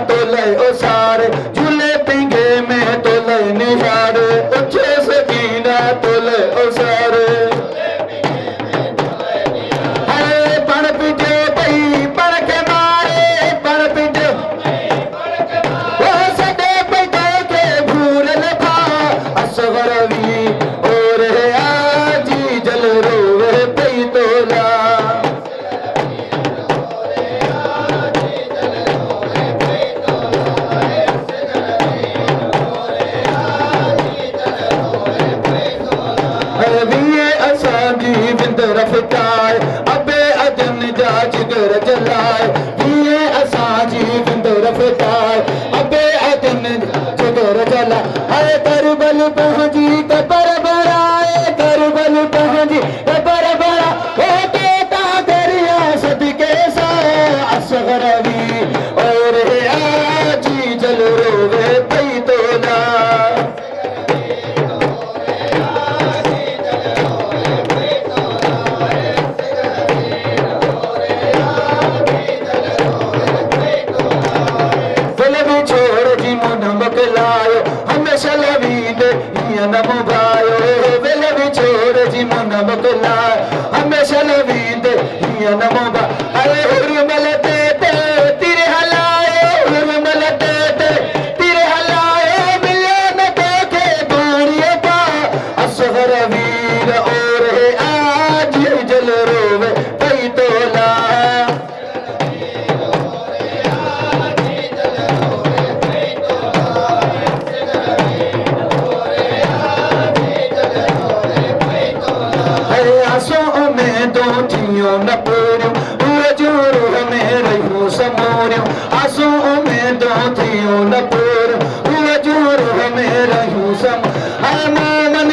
तो ले ओ सारे झूले पिंगे में तो ले निहारे उछे सकीना तो ले ओ सारे अरे पण पिटे पई पण के मारे पण पिटे ओ सदे पिटे के भूरल था असगर वी और आजी जल रोवे पई तोला रफ्तार अबे अदन जा जिगर जलाए ये असाजी बिंद रफ्तार अबे अदन जिगर जला अरे करबल पहुंची कबर बराए करबल पहुंची कबर बरा ओ केता दरिया सदके सा असगर वी और आजी जल रोवे पई तोला हमेशा लवीद नमो भायो वेल बिछोड़ जी मन बकला हमेशा लवीद नमो भा अरे हुरमल ते तेरे हलाए हुरमल ते तेरे हलाए मिले न देखे बाणियों का असगर वीर और है आज जल रोवे पई तोला न पूरियो उजूरो में रहियो समोरियो आसो में दो थियो न पूर उजूरो में रहियो सम मन